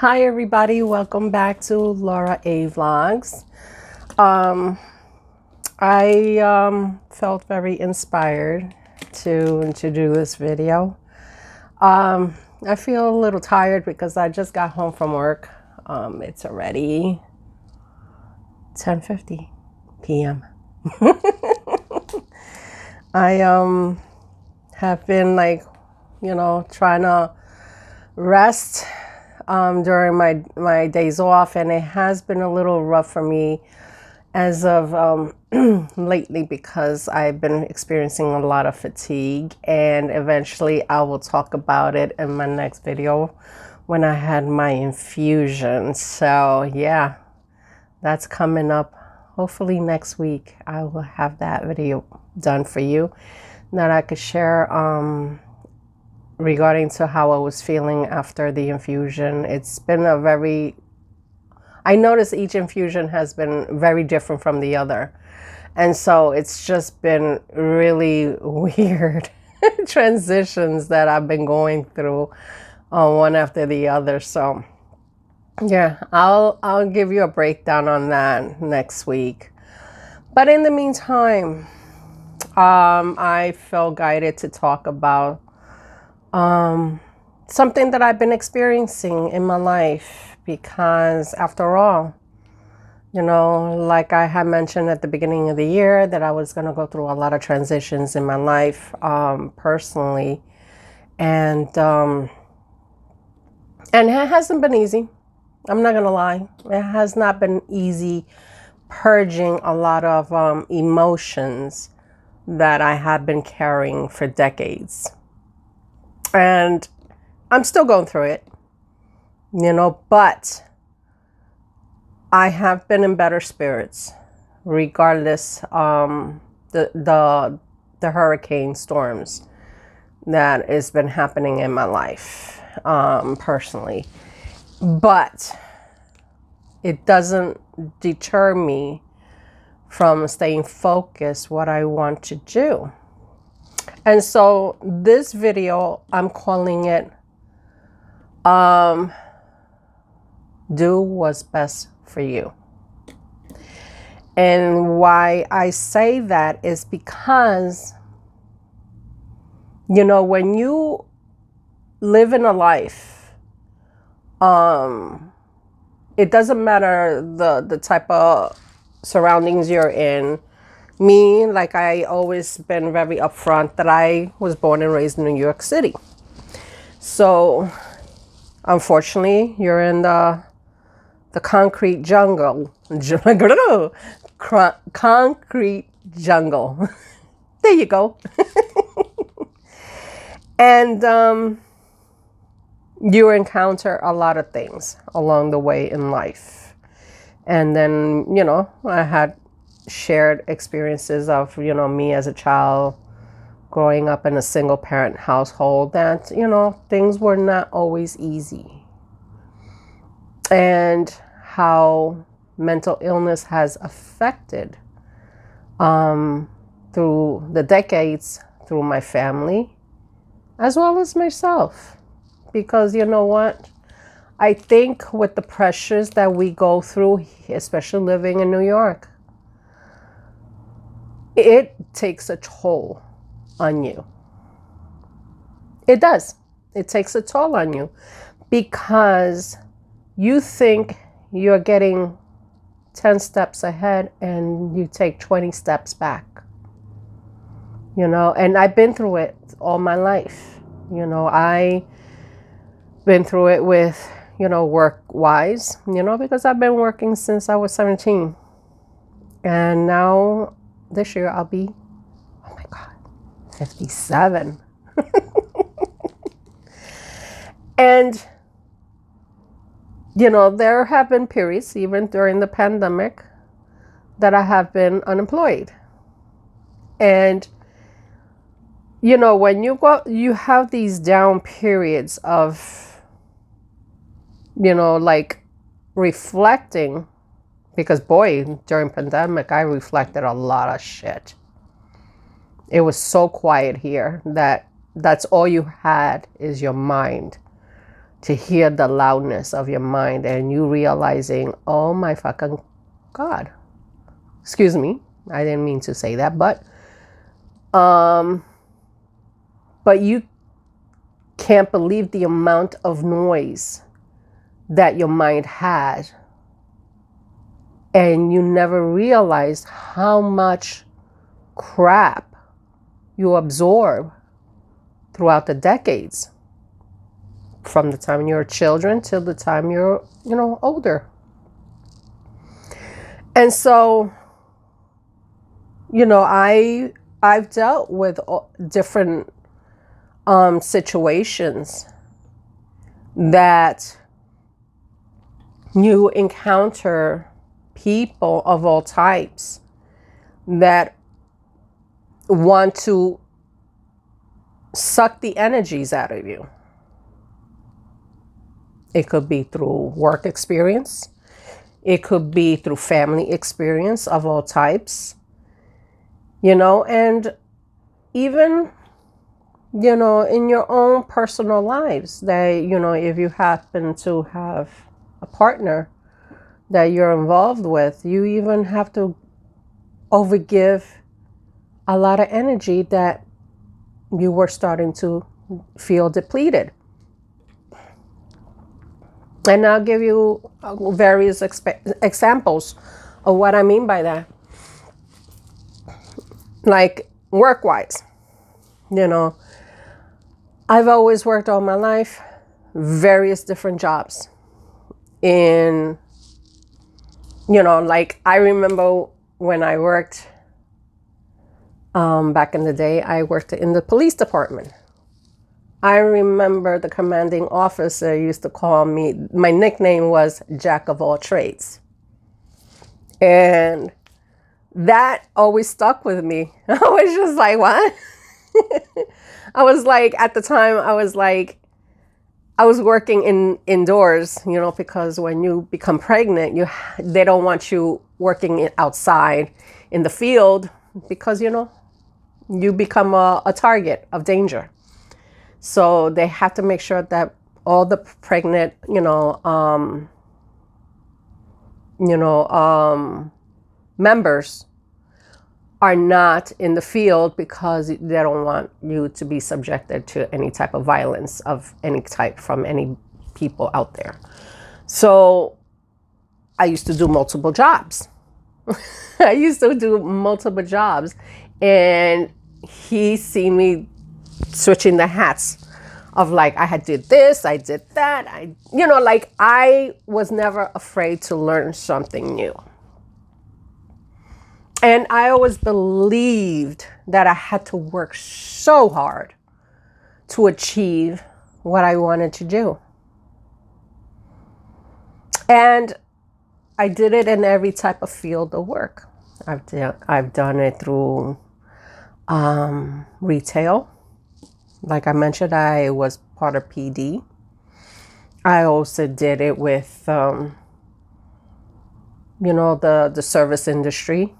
Hi everybody, welcome back to Laura A Vlogs. I felt very inspired to do this video. I feel a little tired because I just got home from work. It's already 10:50 p.m. I have been trying to rest during my days off, and it has been a little rough for me as of lately because I've been experiencing a lot of fatigue, and eventually I will talk about it in my next video when I had my infusion. So yeah, that's coming up. Hopefully next week I will have that video done for you that I could share regarding to how I was feeling after the infusion. It's been I noticed each infusion has been very different from the other. And so it's just been really weird transitions that I've been going through one after the other. So yeah, I'll give you a breakdown on that next week. But in the meantime, I felt guided to talk about something that I've been experiencing in my life, because after all, like I had mentioned at the beginning of the year, that I was going to go through a lot of transitions in my life, personally, and it hasn't been easy. I'm not going to lie. It has not been easy purging a lot of emotions that I have been carrying for decades. And I'm still going through it, but I have been in better spirits, regardless the hurricane storms that has been happening in my life, personally. But it doesn't deter me from staying focused what I want to do. And so this video, I'm calling it Do What's Best for You. And why I say that is because, when you live in a life, it doesn't matter the type of surroundings you're in. Me, like I always been very upfront that I was born and raised in New York City. So unfortunately, you're in the concrete jungle. Concrete jungle. There you go. And you encounter a lot of things along the way in life. And then, I had shared experiences of, me as a child growing up in a single parent household, that, things were not always easy. And how mental illness has affected through the decades, through my family, as well as myself. Because you know what? I think with the pressures that we go through, especially living in New York, it takes a toll on you. It does. It takes a toll on you because you think you're getting 10 steps ahead and you take 20 steps back. And I've been through it all my life. I been through it with, work-wise, because I've been working since I was 17. And now this year I'll be, oh my God, 57. And, there have been periods, even during the pandemic, that I have been unemployed. And, when you have these down periods of, like reflecting, because boy, during pandemic, I reflected a lot of shit. It was so quiet here that's all you had is your mind. to hear the loudness of your mind and you realizing, oh my fucking God. Excuse me. I didn't mean to say that, but you can't believe the amount of noise that your mind had. And you never realized how much crap you absorb throughout the decades. From the time you're children till the time you're, older. And so, I've dealt with different situations that you encounter people of all types that want to suck the energies out of you. It could be through work experience. It could be through family experience of all types. And even, in your own personal lives that, if you happen to have a partner that you're involved with, you even have to overgive a lot of energy that you were starting to feel depleted. And I'll give you various examples of what I mean by that. Like work-wise, I've always worked all my life, various different jobs. In, like I remember when I worked back in the day, I worked in the police department. I remember the commanding officer used to call me, my nickname was Jack of all trades. And that always stuck with me. I was just like, what? I was like, at the time, I was working indoors, because when you become pregnant, they don't want you working outside in the field because, you become a target of danger. So they have to make sure that all the pregnant, members are not in the field because they don't want you to be subjected to any type of violence of any type from any people out there. So I used to do multiple jobs. And he seen me switching the hats of like, I did this, I did that. I was never afraid to learn something new. And I always believed that I had to work so hard to achieve what I wanted to do. And I did it in every type of field of work. I've done it through retail. Like I mentioned, I was part of PD. I also did it with, the service industry.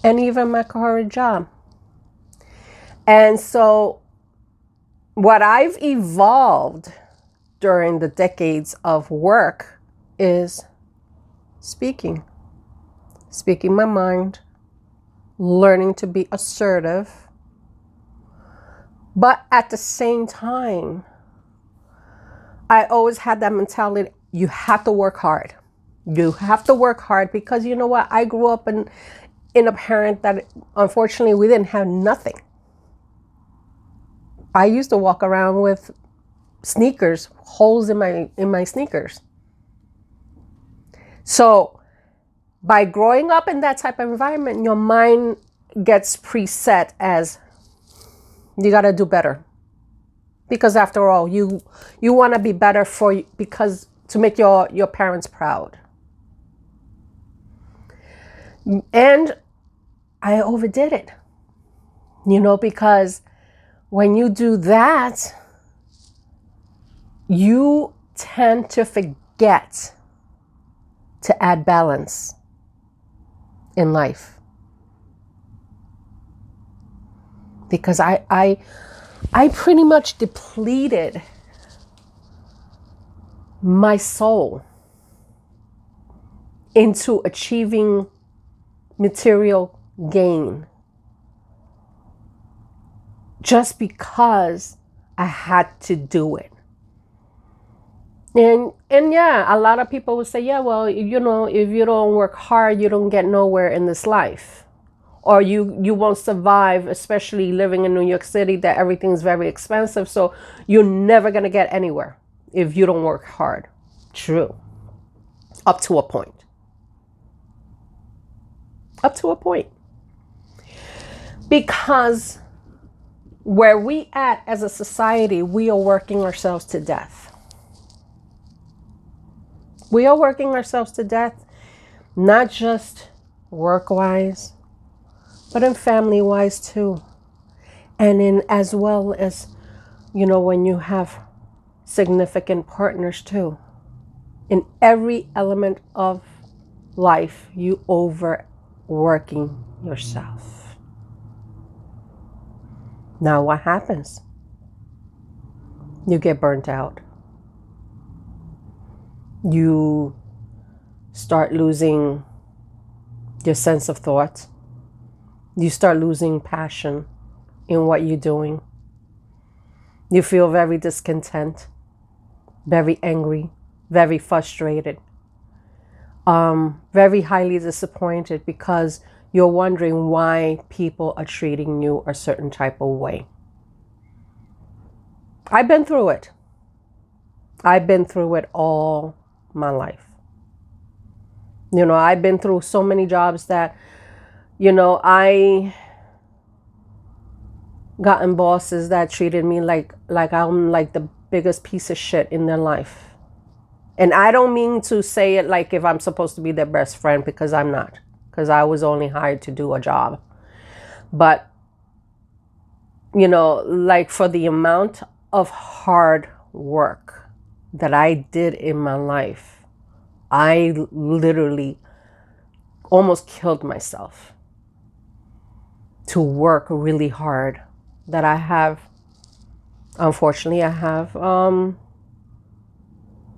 And even my current job. And so what I've evolved during the decades of work is speaking my mind, learning to be assertive. But at the same time, I always had that mentality, you have to work hard. You have to work hard because you know what? I grew up in a parent that unfortunately we didn't have nothing. I used to walk around with sneakers, holes in my sneakers. So by growing up in that type of environment, your mind gets preset as you got to do better. Because after all, you want to be better because to make your parents proud. And I overdid it, because when you do that, you tend to forget to add balance in life. Because I pretty much depleted my soul into achieving material gain just because I had to do it. And yeah, a lot of people would say, yeah, well, if you don't work hard, you don't get nowhere in this life. Or you won't survive, especially living in New York City, that everything's very expensive. So you're never going to get anywhere if you don't work hard. True. Up to a point. Up to a point. Because where we at as a society, we are working ourselves to death. We are working ourselves to death, not just work-wise, but in family-wise too. And in as well as, when you have significant partners too. In every element of life, you overworking yourself. Now what happens? You get burnt out. You start losing your sense of thought. You start losing passion in what you're doing. You feel very discontent, very angry, very frustrated, very highly disappointed because you're wondering why people are treating you a certain type of way. I've been through it. I've been through it all my life. I've been through so many jobs that, I gotten bosses that treated me like I'm like the biggest piece of shit in their life. And I don't mean to say it like if I'm supposed to be their best friend, because I'm not. Because I was only hired to do a job. But, like for the amount of hard work that I did in my life, I literally almost killed myself to work really hard. That unfortunately, I have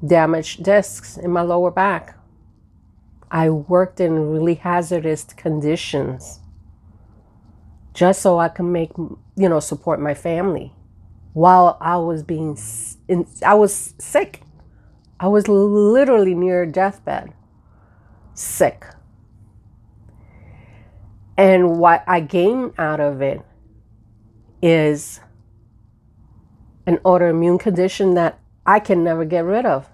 damaged discs in my lower back. I worked in really hazardous conditions just so I can support my family while I was I was sick. I was literally near deathbed, sick. And what I gained out of it is an autoimmune condition that I can never get rid of.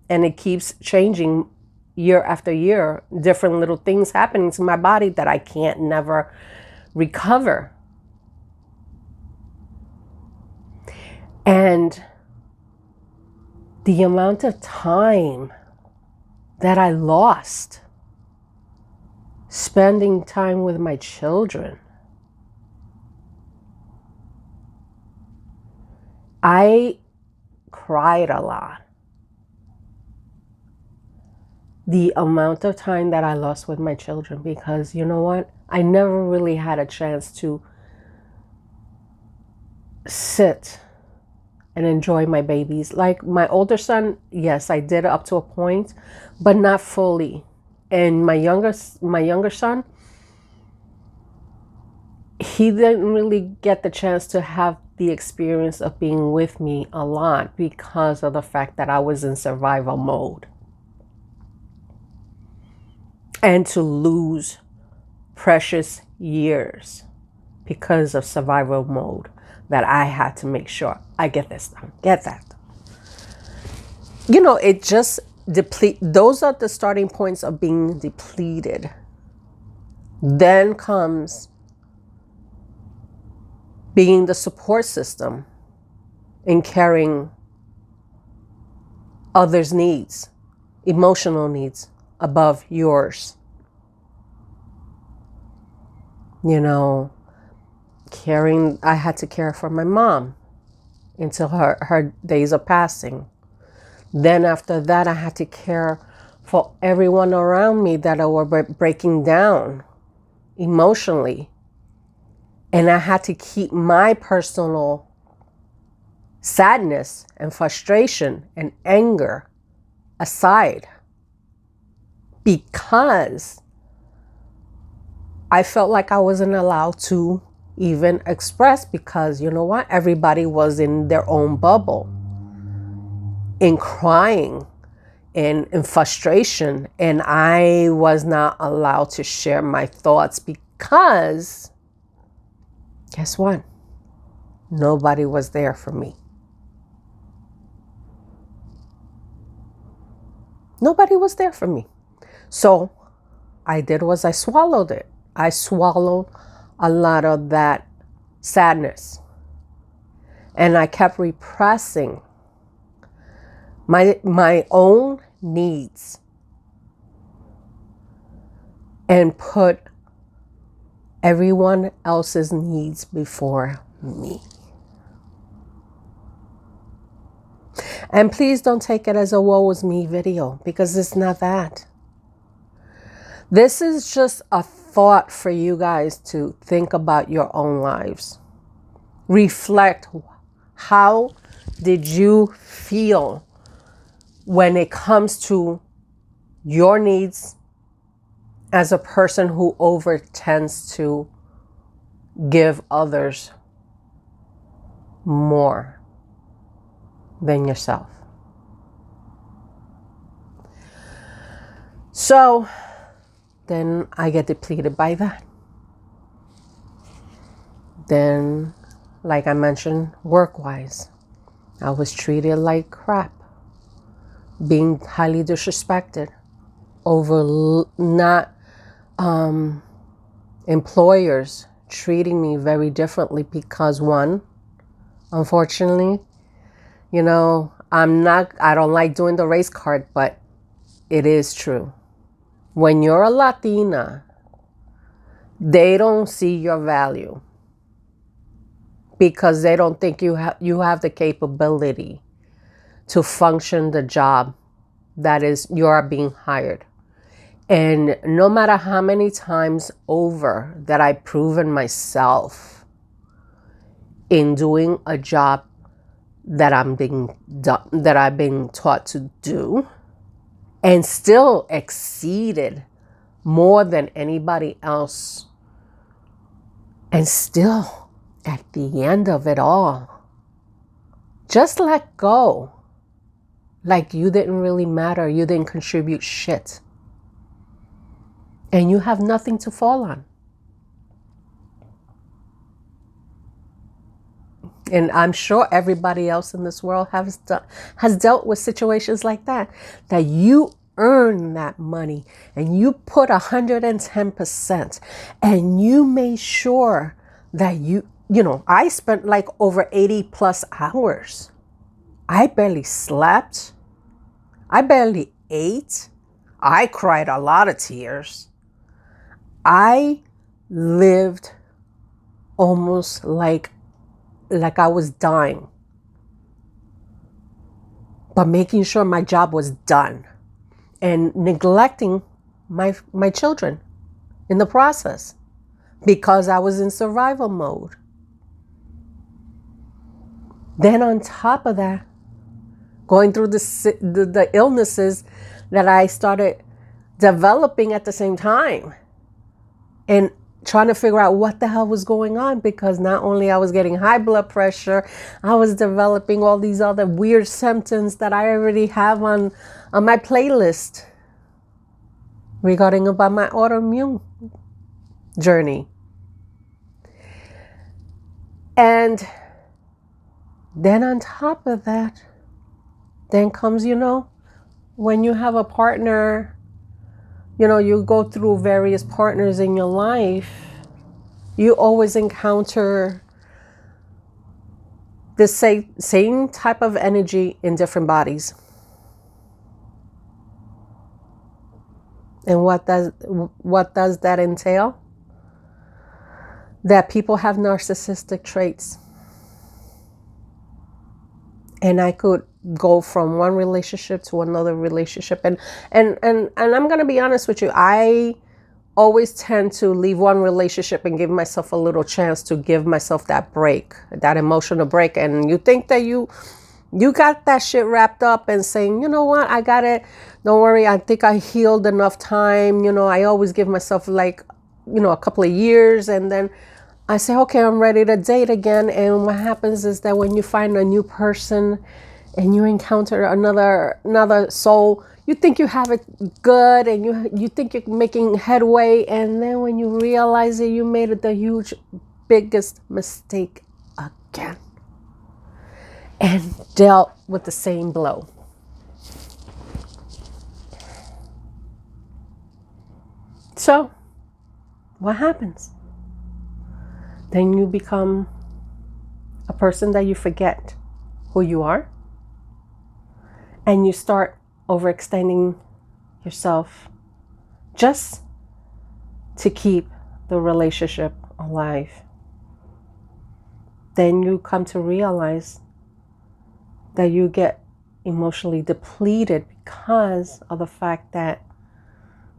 And it keeps changing year after year, different little things happening to my body that I can't never recover. And the amount of time that I lost spending time with my children. I cried a lot. The amount of time that I lost with my children, because you know what? I never really had a chance to sit and enjoy my babies. Like my older son, yes, I did up to a point, but not fully. And my younger son, he didn't really get the chance to have the experience of being with me a lot because of the fact that I was in survival mode. And to lose precious years because of survival mode, that I had to make sure I get this done, get that done. It just those are the starting points of being depleted. Then comes being the support system in carrying others' needs, emotional needs above yours. I had to care for my mom until her days of passing. Then after that, I had to care for everyone around me that were breaking down emotionally. And I had to keep my personal sadness and frustration and anger aside because I felt like I wasn't allowed to even express, because you know what? Everybody was in their own bubble, in crying, in frustration, and I was not allowed to share my thoughts because guess what? Nobody was there for me. Nobody was there for me. So I did was I swallowed it. I swallowed a lot of that sadness. And I kept repressing my own needs and put everyone else's needs before me. And please don't take it as a woe is me video, because it's not that. This is just a thought for you guys to think about your own lives. Reflect, how did you feel when it comes to your needs as a person who over tends to give others more than yourself? So then I get depleted by that. Then, like I mentioned, work-wise, I was treated like crap, being highly disrespected over not employers treating me very differently because, one, unfortunately, you know, I don't like doing the race card, but it is true. When you're a Latina, they don't see your value because they don't think you have the capability to function the job that is you are being hired. And no matter how many times over that I've proven myself in doing a job that I've been taught to do, and still exceeded more than anybody else, and still at the end of it all, just let go. Like you didn't really matter. You didn't contribute shit. And you have nothing to fall on. And I'm sure everybody else in this world has dealt with situations like that. That you earn that money and you put 110% and you made sure that you know, I spent like over 80 plus hours. I barely slept. I barely ate. I cried a lot of tears. I lived almost like I was dying, but making sure my job was done and neglecting my children in the process because I was in survival mode. Then on top of that, going through the illnesses that I started developing at the same time, and trying to figure out what the hell was going on, because not only I was getting high blood pressure, I was developing all these other weird symptoms that I already have on my playlist regarding about my autoimmune journey. And then on top of that, then comes, you know, when you have a partner, you know, you go through various partners in your life, you always encounter the same type of energy in different bodies. And what does that entail? That people have narcissistic traits. And I could go from one relationship to another relationship. And I'm going to be honest with you. I always tend to leave one relationship and give myself a little chance to give myself that break, that emotional break. And you think that you You got that shit wrapped up and saying, you know what, I got it. Don't worry, I think I healed enough time. I always give myself like, a couple of years, and then I say, okay, I'm ready to date again. And what happens is that when you find a new person and you encounter another soul, you think you have it good, and you think you're making headway, and then when you realize it, you made it the huge biggest mistake again and dealt with the same blow. So what happens? Then you become a person that you forget who you are, and you start overextending yourself just to keep the relationship alive. Then you come to realize that you get emotionally depleted because of the fact that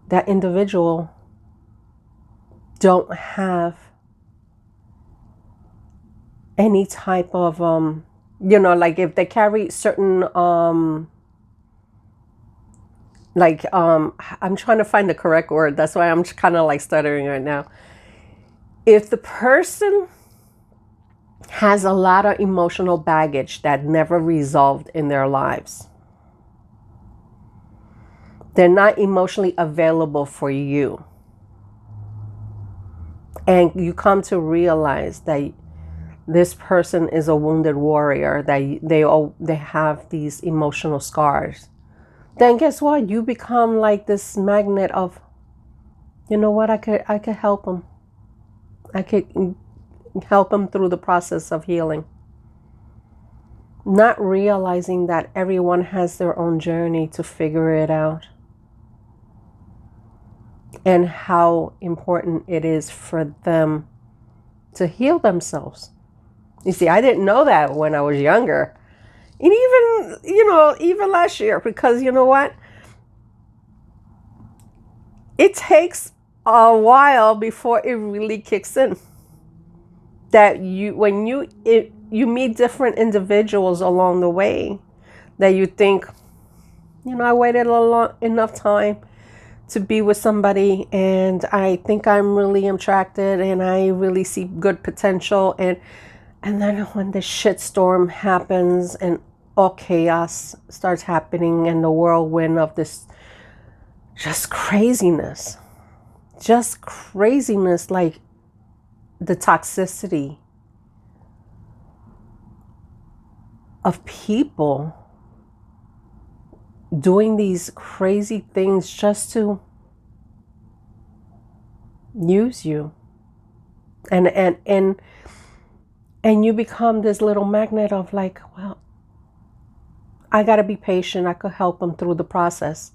that individual don't have any type of like if they carry certain I'm trying to find the correct word, that's why I'm kind of like stuttering right now. If the person has a lot of emotional baggage that never resolved in their lives, they're not emotionally available for you, and you come to realize that this person is a wounded warrior, that they have these emotional scars, then guess what? You become like this magnet of, you know what, I could help them. I could help them through the process of healing. Not realizing that everyone has their own journey to figure it out, and how important it is for them to heal themselves. You see, I didn't know that when I was younger. And even last year, because you know what? It takes a while before it really kicks in. That when you meet different individuals along the way, that you think, I waited enough time to be with somebody, and I think I'm really attracted, and I really see good potential, and then when the shitstorm happens and all chaos starts happening, and the whirlwind of this just craziness, like the toxicity of people doing these crazy things just to use you, and you become this little magnet of like, well, I gotta be patient, I could help them through the process.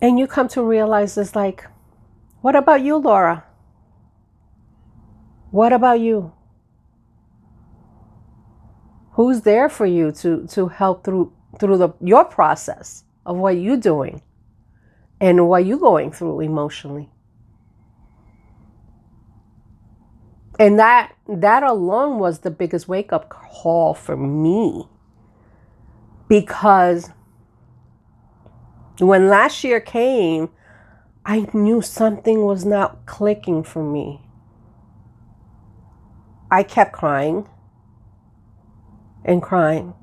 And you come to realize this, like, what about you, Laura? What about you? Who's there for you to help through your process of what you're doing and what you're going through emotionally? And that alone was the biggest wake-up call for me, because when last year came, I knew something was not clicking for me. I kept crying and crying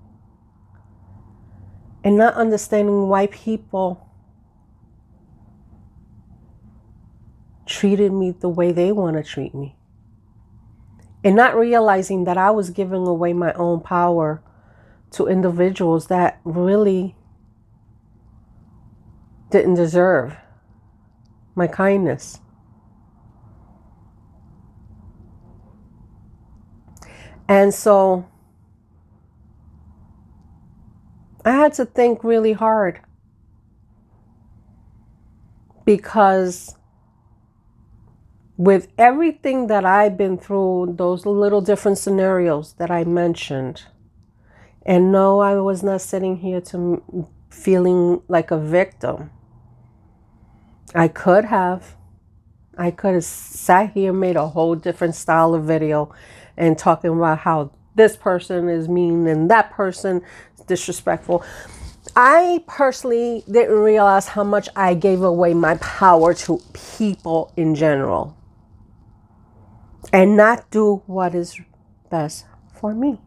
and not understanding why people treated me the way they want to treat me, and not realizing that I was giving away my own power to individuals that really didn't deserve my kindness. And so I had to think really hard, because with everything that I've been through, those little different scenarios that I mentioned, and no, I was not sitting here to feeling like a victim. I could have sat here, made a whole different style of video and talking about how this person is mean and that person is disrespectful. I personally didn't realize how much I gave away my power to people in general and not do what is best for me.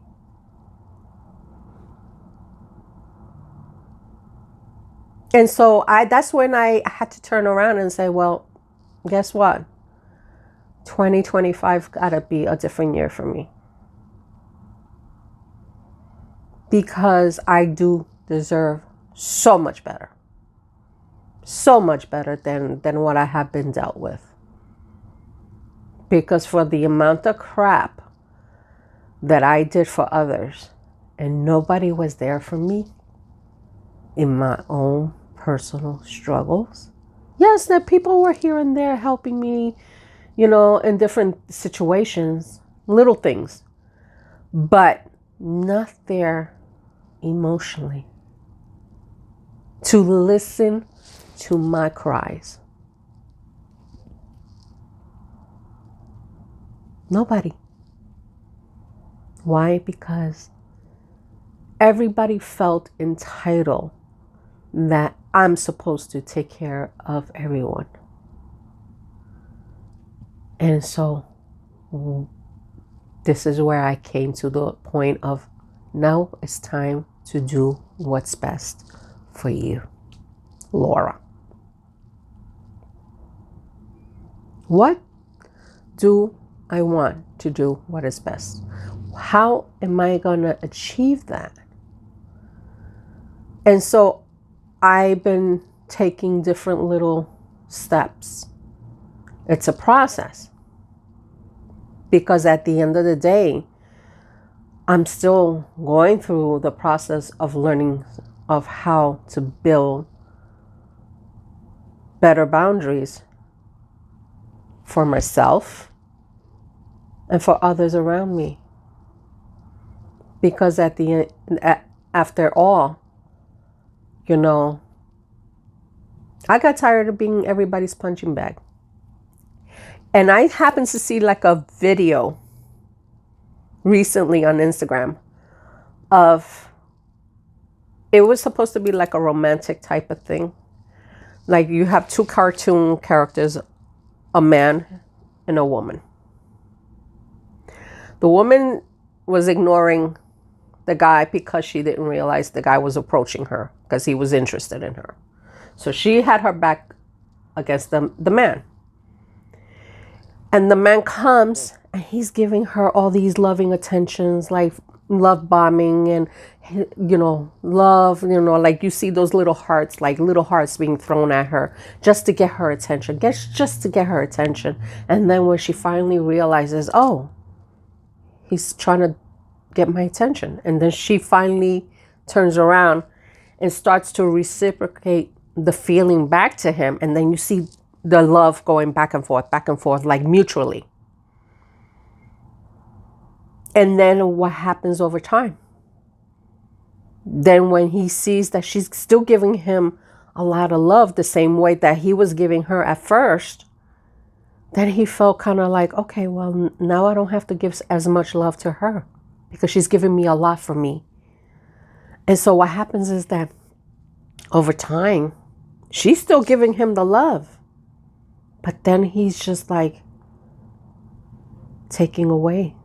And so that's when I had to turn around and say, well, guess what? 2025 gotta be a different year for me. Because I do deserve so much better. So much better than what I have been dealt with. Because for the amount of crap that I did for others and nobody was there for me in my own personal struggles. Yes, that people were here and there helping me, in different situations, little things, but not there emotionally to listen to my cries. Nobody. Why? Because everybody felt entitled that I'm supposed to take care of everyone. And so this is where I came to the point of now it's time to do what's best for you, Laura. What do I want to do what is best? How am I going to achieve that? And so I've been taking different little steps. It's a process. Because at the end of the day, I'm still going through the process of learning of how to build better boundaries for myself and for others around me. Because at the end, after all, I got tired of being everybody's punching bag. And I happened to see like a video recently on Instagram it was supposed to be like a romantic type of thing. Like you have two cartoon characters, a man and a woman. The woman was ignoring the guy because she didn't realize the guy was approaching her because he was interested in her. So she had her back against the man. And the man comes and he's giving her all these loving attentions, like love bombing and, love, like you see those little hearts being thrown at her just to get her attention, just to get her attention. And then when she finally realizes, oh, he's trying to get my attention. And then she finally turns around and starts to reciprocate the feeling back to him. And then you see the love going back and forth, like mutually. And then what happens over time? Then when he sees that she's still giving him a lot of love the same way that he was giving her at first, then he felt kind of like, okay, well, now I don't have to give as much love to her because she's giving me a lot for me. And so what happens is that over time, she's still giving him the love. But then he's just like taking away,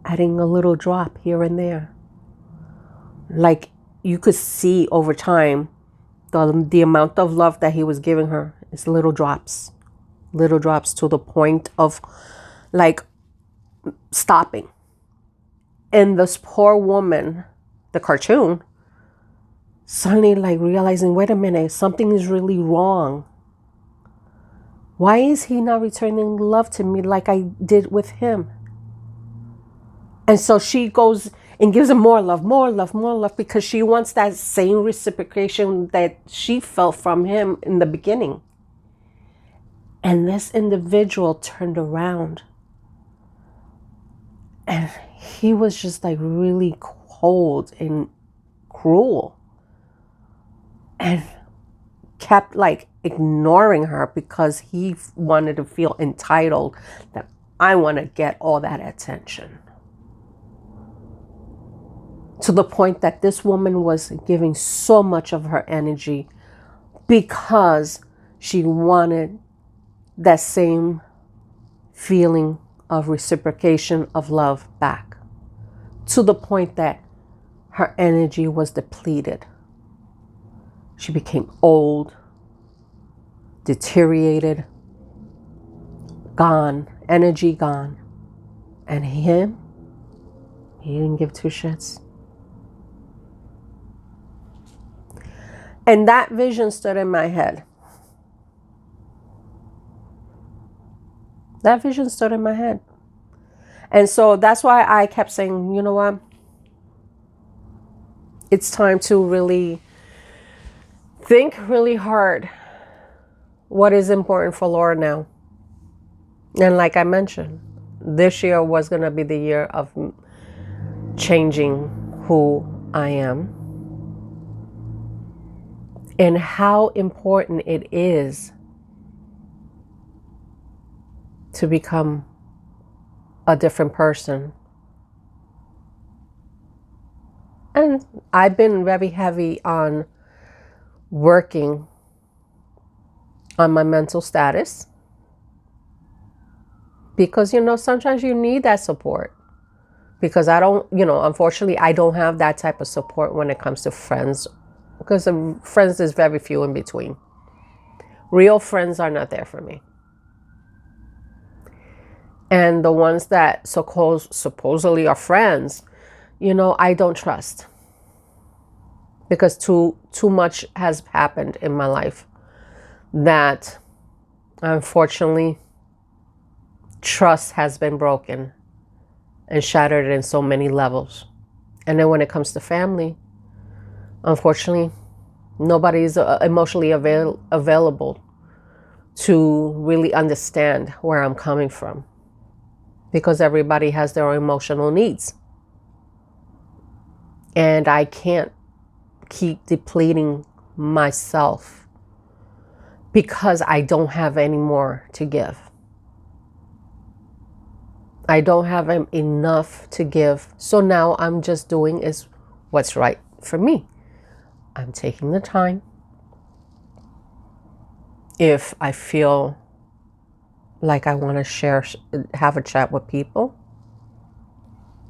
adding a little drop here and there. Like you could see over time, the amount of love that he was giving her is little drops to the point of like stopping. And this poor woman, the cartoon, suddenly like realizing, wait a minute, something is really wrong. Why is he not returning love to me like I did with him? And so she goes and gives him more love, because she wants that same reciprocation that she felt from him in the beginning. And this individual turned around and he was just like really cold and cruel and kept like ignoring her because he wanted to feel entitled that I want to get all that attention. to the point that this woman was giving so much of her energy because she wanted that same feeling of reciprocation of love back, to the point that her energy was depleted. She became old, deteriorated, gone, energy gone. And he didn't give two shits. And that vision stood in my head. That vision stood in my head. And so that's why I kept saying, you know what? It's time to really think really hard what is important for Laura now. And like I mentioned, this year was going to be the year of changing who I am and how important it is to become a different person. And I've been very heavy on working on my mental status because, sometimes you need that support, because I don't, unfortunately, I don't have that type of support when it comes to friends, because the friends is very few in between. Real friends are not there for me. And the ones that supposedly are friends, I don't trust, because too much has happened in my life that unfortunately trust has been broken and shattered in so many levels. And then when it comes to family, unfortunately, nobody is emotionally available to really understand where I'm coming from, because everybody has their own emotional needs. And I can't keep depleting myself because I don't have any more to give. I don't have enough to give. So now I'm just doing is what's right for me. I'm taking the time. If I feel like I want to have a chat with people,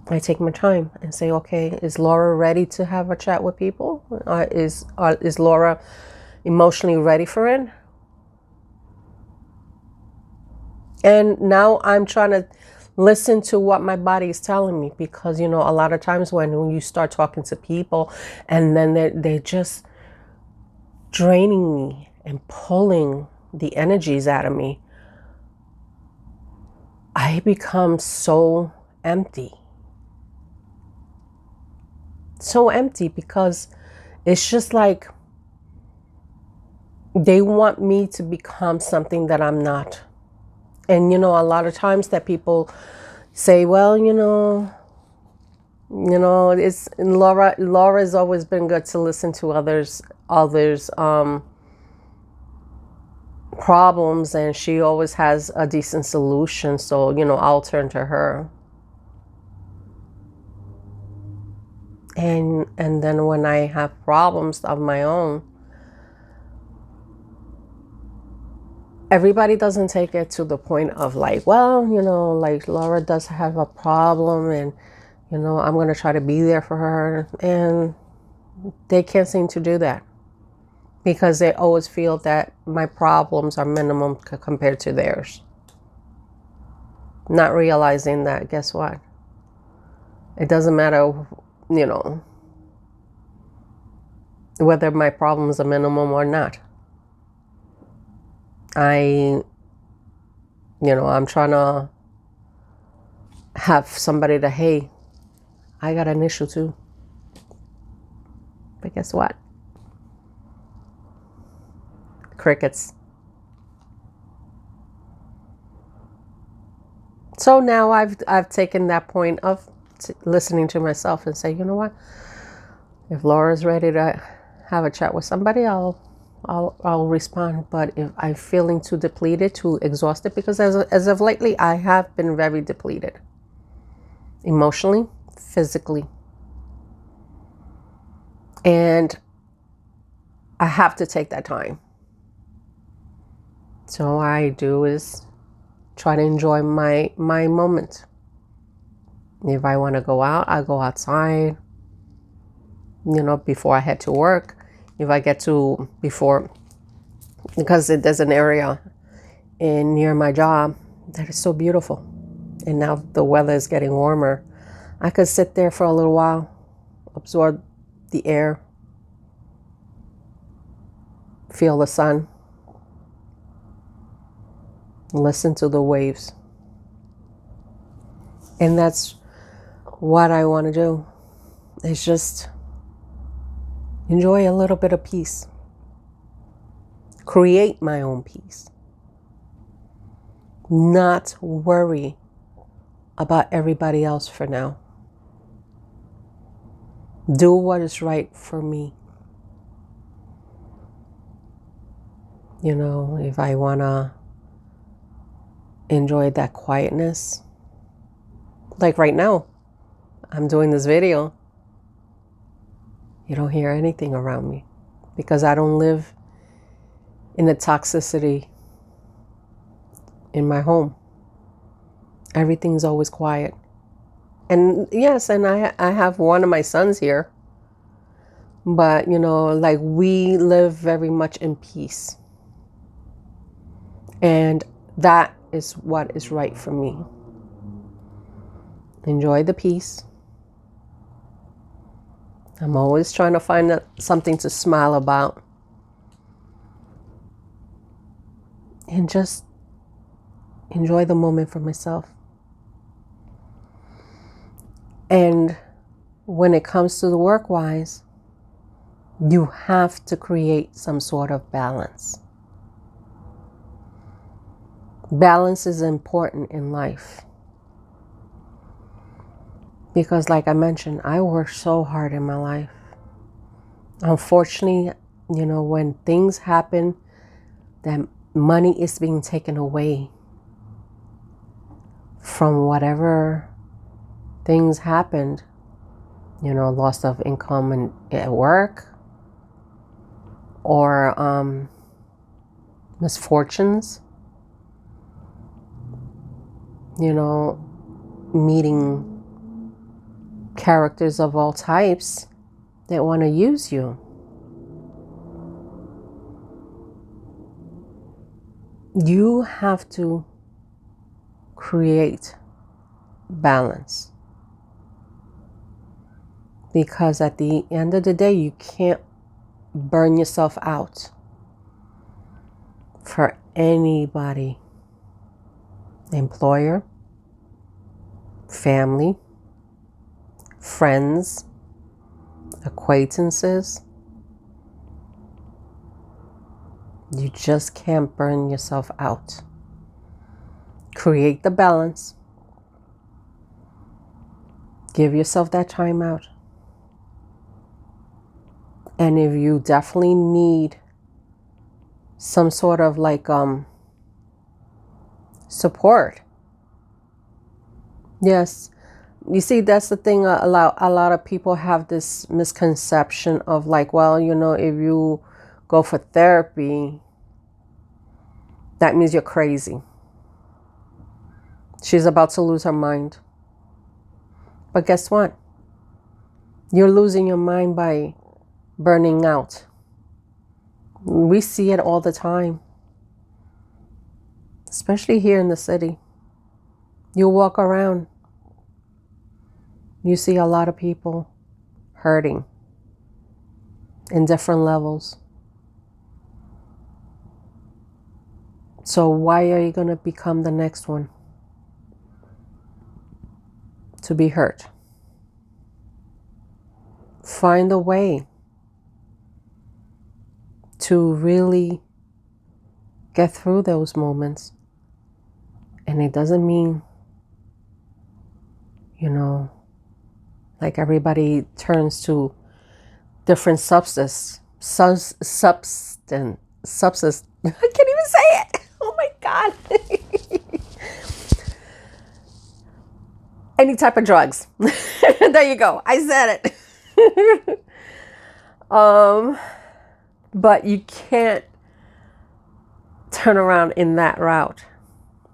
I take my time and say, okay, is Laura ready to have a chat with people? Is Laura emotionally ready for it? And now I'm trying to listen to what my body is telling me, because, a lot of times when you start talking to people and then they're just draining me and pulling the energies out of me, I become so empty. So empty, because it's just like they want me to become something that I'm not. And, a lot of times that people say, well, it's Laura's always been good to listen to others problems, and she always has a decent solution. So, I'll turn to her. And then when I have problems of my own, everybody doesn't take it to the point of like, well, like Laura does have a problem, and, I'm going to try to be there for her. And they can't seem to do that, because they always feel that my problems are minimum compared to theirs. Not realizing that, guess what? It doesn't matter, whether my problems are minimum or not. I'm trying to have somebody to, hey, I got an issue too. But guess what? Crickets. So now I've taken that point of listening to myself and say, you know what? If Laura's ready to have a chat with somebody, I'll respond. But if I'm feeling too depleted, too exhausted, because as of lately, I have been very depleted. Emotionally, physically. And I have to take that time. So what I do is try to enjoy my moment. If I want to go out, I go outside, before I head to work. If I get to before, because there's an area near my job that is so beautiful. And now the weather is getting warmer. I could sit there for a little while, absorb the air, feel the sun, listen to the waves. And that's what I want to do, is just enjoy a little bit of peace. Create my own peace. Not worry about everybody else for now. Do what is right for me. If I want to enjoy that quietness, like right now, I'm doing this video. You don't hear anything around me because I don't live in the toxicity in my home. Everything's always quiet. And yes, and I have one of my sons here. But, like we live very much in peace. And that is what is right for me. Enjoy the peace. I'm always trying to find something to smile about. And just enjoy the moment for myself. And when it comes to the work-wise, you have to create some sort of balance. Balance is important in life. Because like I mentioned, I work so hard in my life. Unfortunately, when things happen, that money is being taken away from whatever things happened, loss of income at work, or misfortunes, meeting characters of all types that want to use you. You have to create balance. Because at the end of the day, you can't burn yourself out for anybody. Employer, family, friends, acquaintances. You just can't burn yourself out. Create the balance. Give yourself that time out. And if you definitely need some sort of support, yes. You see, that's the thing. A lot of people have this misconception of if you go for therapy, that means you're crazy. She's about to lose her mind. But guess what? You're losing your mind by burning out. We see it all the time, especially here in the city. You walk around, you see a lot of people hurting in different levels. So why are you going to become the next one to be hurt? Find a way to really get through those moments. And it doesn't mean, like everybody turns to different substance. I can't even say it. Oh my God. Any type of drugs. There you go. I said it. Um, but you can't turn around in that route,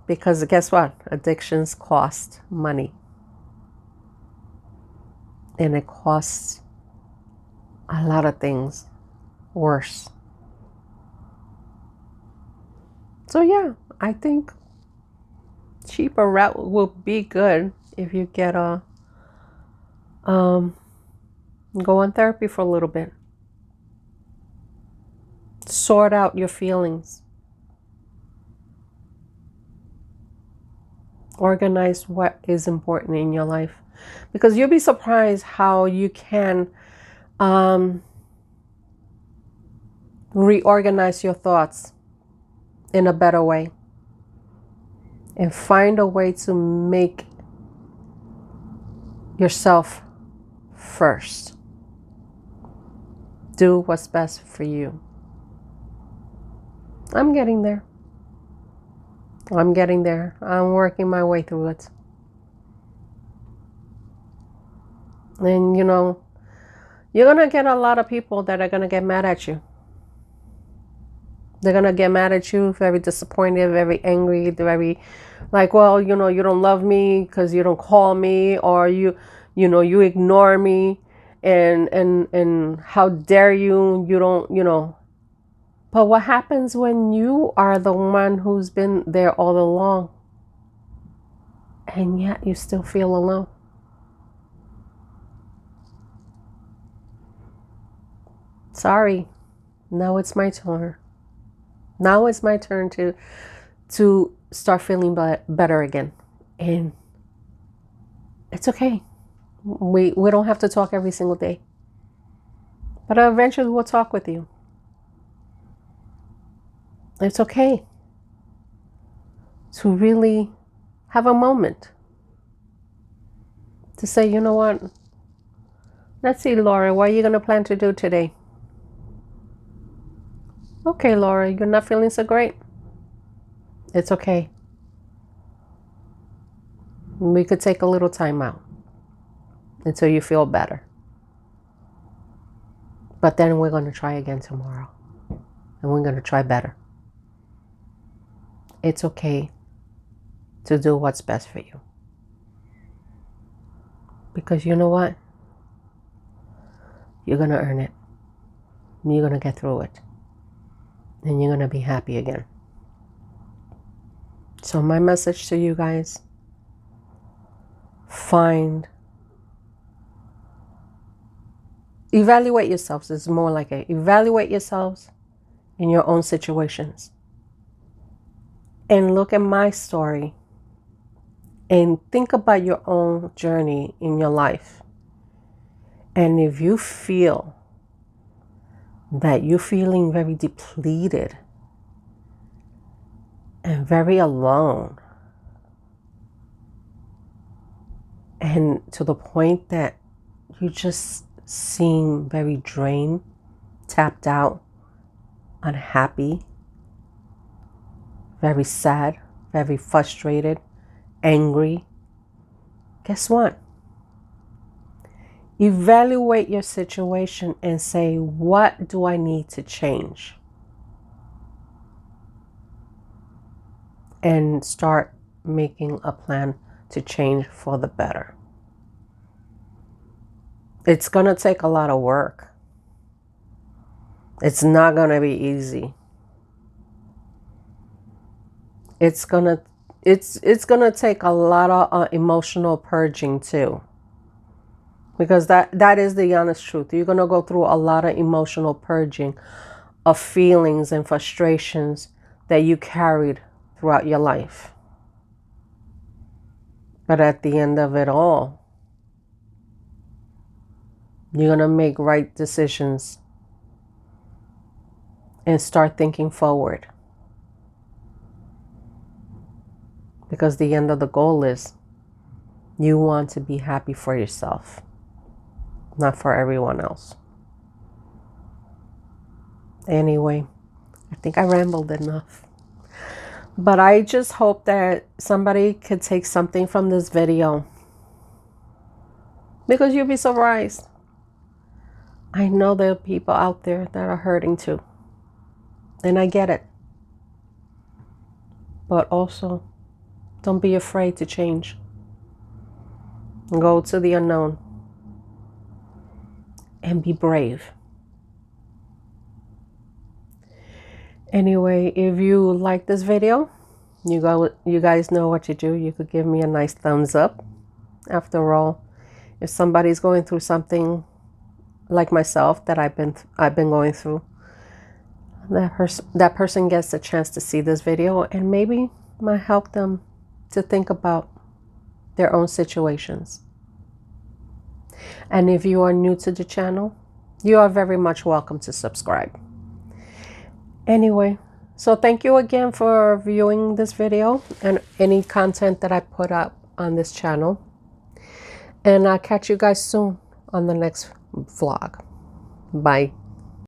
because guess what? Addictions cost money. And it costs a lot of things worse. So yeah, I think cheaper route will be good if you get a go on therapy for a little bit. Sort out your feelings. Organize what is important in your life. Because you'll be surprised how you can reorganize your thoughts in a better way. And find a way to make yourself first. Do what's best for you. I'm getting there. I'm getting there. I'm working my way through it. And you know, you're going to get a lot of people that are going to get mad at you. They're going to get mad at you, very disappointed, very angry, very like, well, you know, you don't love me because you don't call me, or you know, you ignore me, and how dare you don't, you know. But what happens when you are the one who's been there all along, and yet you still feel alone? Sorry, now it's my turn. Now it's my turn to start feeling better again. And it's okay. We don't have to talk every single day. But eventually we'll talk with you. It's okay to really have a moment to say, you know what? Let's see, Laura, what are you going to plan to do today? Okay, Laura, you're not feeling so great. It's okay. We could take a little time out until you feel better. But then we're going to try again tomorrow. And we're going to try better. It's okay to do what's best for you. Because you know what? You're going to earn it. You're going to get through it. And you're going to be happy again. So my message to you guys, evaluate yourselves. It's more like evaluate yourselves in your own situations. And look at my story. And think about your own journey in your life. And if you feel that you're feeling very depleted and very alone, and to the point that you just seem very drained, tapped out, unhappy, very sad, very frustrated, angry, guess what? Evaluate your situation and say, what do I need to change? And start making a plan to change for the better. It's going to take a lot of work. It's not going to be easy. It's going to take a lot of emotional purging too. Because that is the honest truth. You're going to go through a lot of emotional purging of feelings and frustrations that you carried throughout your life. But at the end of it all, you're going to make right decisions and start thinking forward. Because the end of the goal is you want to be happy for yourself, not for everyone else. Anyway, I think I rambled enough. But I just hope that somebody could take something from this video. Because you'll be surprised. I know there are people out there that are hurting too. And I get it. But also, don't be afraid to change. Go to the unknown. And be brave. Anyway, if you like this video, you guys know what you do. You could give me a nice thumbs up. After all, if somebody's going through something like myself that I've been going through, that person gets a chance to see this video and maybe might help them to think about their own situations. And if you are new to the channel, you are very much welcome to subscribe. Anyway, so thank you again for viewing this video and any content that I put up on this channel. And I'll catch you guys soon on the next vlog. Bye.